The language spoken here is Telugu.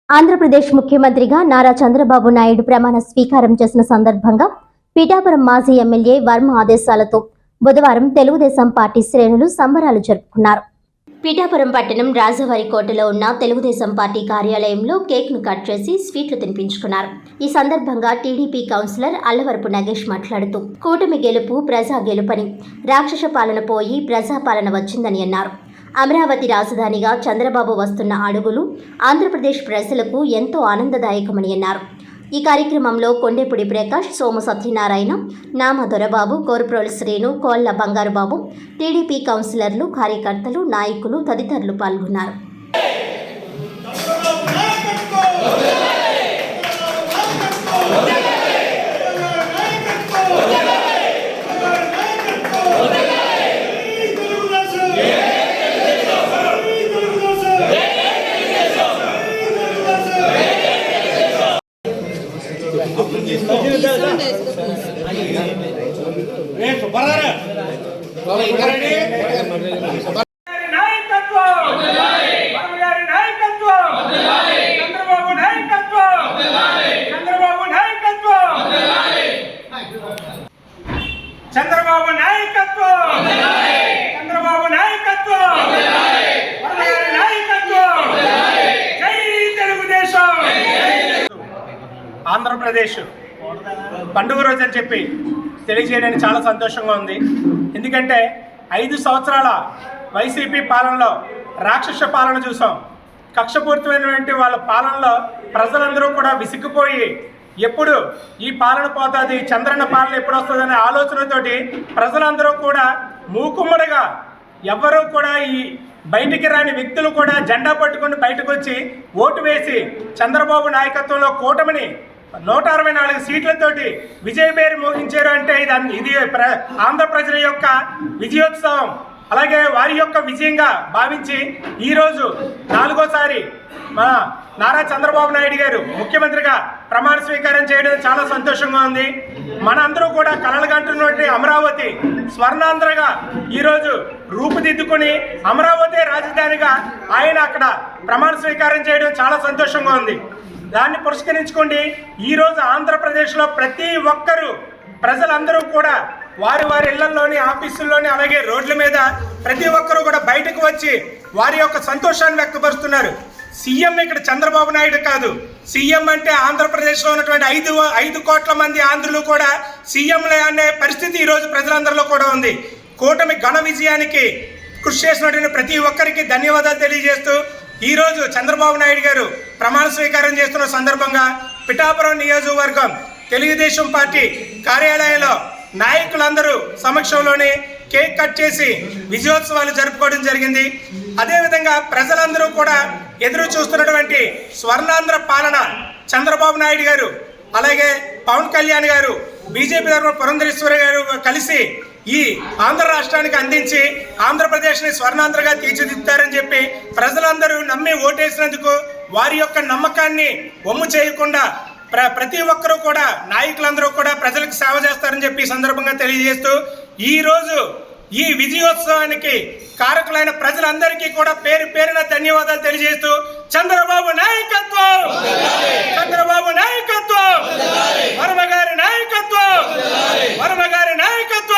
ఆంధ్రప్రదేశ్ ముఖ్యమంత్రిగా నారా చంద్రబాబు నాయుడు ప్రమాణ స్వీకారం చేసిన సందర్భంగా పిఠాపురం మాజీ ఎమ్మెల్యే వర్మ ఆదేశాలతో బుధవారం తెలుగుదేశం పార్టీ శ్రేణులు సంబరాలు జరుపుకున్నారు. పిఠాపురం పట్టణం రాజవారి కోటలో ఉన్న తెలుగుదేశం పార్టీ కార్యాలయంలో కేక్ను కట్ చేసి స్వీట్లు తినిపించుకున్నారు. ఈ సందర్భంగా టీడీపీ కౌన్సిలర్ అల్లవరపు నగేష్ మాట్లాడుతూ కూటమి గెలుపు ప్రజా గెలుపని, రాక్షస పాలన పోయి ప్రజాపాలన వచ్చిందని అన్నారు. అమరావతి రాజధానిగా చంద్రబాబు వస్తున్న అడుగులు ఆంధ్రప్రదేశ్ ప్రజలకు ఎంతో ఆనందదాయకమని అన్నారు. ఈ కార్యక్రమంలో కొండేపూడి ప్రకాష్, సోము సత్యనారాయణ, నామ దొరబాబు, కోరుప్రోలు శ్రీను, కోళ్ల బంగారుబాబు, టీడీపీ కౌన్సిలర్లు, కార్యకర్తలు, నాయకులు తదితరులు పాల్గొన్నారు. చంద్రబాబు నాయకత్వం, చంద్రబాబు నాయకత్వం, నాయకత్వం, జై తెలుగుదేశం. ఆంధ్రప్రదేశ్ పండుగ రోజు అని చెప్పి తెలియజేయడానికి చాలా సంతోషంగా ఉంది. ఎందుకంటే 5 సంవత్సరాల వైసీపీ పాలనలో రాక్షస పాలన చూసాం. కక్షపూరితమైనటువంటి వాళ్ళ పాలనలో ప్రజలందరూ కూడా విసిగిపోయి ఎప్పుడు ఈ పాలన పోతుంది, చంద్రన్న పాలన ఎప్పుడు వస్తుందనే ఆలోచనతోటి ప్రజలందరూ కూడా మూకుమ్మడిగా ఎవ్వరూ కూడా ఈ బయటికి రాని వ్యక్తులు కూడా జెండా పట్టుకుని బయటకు వచ్చి ఓటు వేసి చంద్రబాబు నాయకత్వంలో కూటమిని 164 సీట్లతోటి విజయపేరు మోగించారు. అంటే ఇది ఆంధ్ర ప్రజల యొక్క విజయోత్సవం, అలాగే వారి యొక్క విజయంగా భావించి ఈరోజు 4వసారి మన నారా చంద్రబాబు నాయుడు గారు ముఖ్యమంత్రిగా ప్రమాణ స్వీకారం చేయడం చాలా సంతోషంగా ఉంది. మనందరూ కూడా కలలుగంటున్నటువంటి అమరావతి స్వర్ణాంధ్రగా ఈరోజు రూపుదిద్దుకుని అమరావతి రాజధానిగా ఆయన అక్కడ ప్రమాణ స్వీకారం చేయడం చాలా సంతోషంగా ఉంది. దాన్ని పురస్కరించుకోండి ఈరోజు ఆంధ్రప్రదేశ్లో ప్రతి ఒక్కరూ ప్రజలందరూ కూడా వారి వారి ఇళ్లలోని, ఆఫీసుల్లోని, అలాగే రోడ్ల మీద ప్రతి ఒక్కరూ కూడా బయటకు వచ్చి వారి యొక్క సంతోషాన్ని వ్యక్తపరుస్తున్నారు. సీఎం ఇక్కడ చంద్రబాబు నాయుడు కాదు, సీఎం అంటే ఆంధ్రప్రదేశ్లో ఉన్నటువంటి 5 కోట్ల మంది ఆంధ్రులు కూడా సీఎంలే అనే పరిస్థితి ఈరోజు ప్రజలందరిలో కూడా ఉంది. కూటమి ఘన విజయానికి కృషి చేసినటువంటి ప్రతి ఒక్కరికి ధన్యవాదాలు తెలియజేస్తూ ఈరోజు చంద్రబాబు నాయుడు గారు ప్రమాణ స్వీకారం చేస్తున్న సందర్భంగా పిఠాపురం నియోజకవర్గం తెలుగుదేశం పార్టీ కార్యాలయంలో నాయకులందరూ సమక్షంలోనే కేక్ కట్ చేసి విజయోత్సవాలు జరుపుకోవడం జరిగింది. అదేవిధంగా ప్రజలందరూ కూడా ఎదురు చూస్తున్నటువంటి స్వర్ణాంధ్ర పాలన చంద్రబాబు నాయుడు గారు, అలాగే పవన్ కళ్యాణ్ గారు, బీజేపీ తరఫున పురంధరేశ్వరి గారు కలిసి ఈ ఆంధ్ర రాష్ట్రానికి అందించి ఆంధ్రప్రదేశ్ని స్వర్ణాంధ్రగా తీర్చిదిద్దారని చెప్పి ప్రజలందరూ నమ్మి ఓటేసినందుకు వారి యొక్క నమ్మకాన్ని వమ్ము చేయకుండా ప్రతి ఒక్కరూ కూడా నాయకులందరూ కూడా ప్రజలకు సేవ చేస్తారని చెప్పి సందర్భంగా తెలియజేస్తూ ఈరోజు ఈ విజయోత్సవానికి కారకులైన ప్రజలందరికీ కూడా పేరు పేరున ధన్యవాదాలు తెలియజేస్తూ చంద్రబాబు నాయకత్వం, చంద్రబాబు నాయకత్వం, వర్మ గారి నాయకత్వం, వర్మ గారి నాయకత్వం.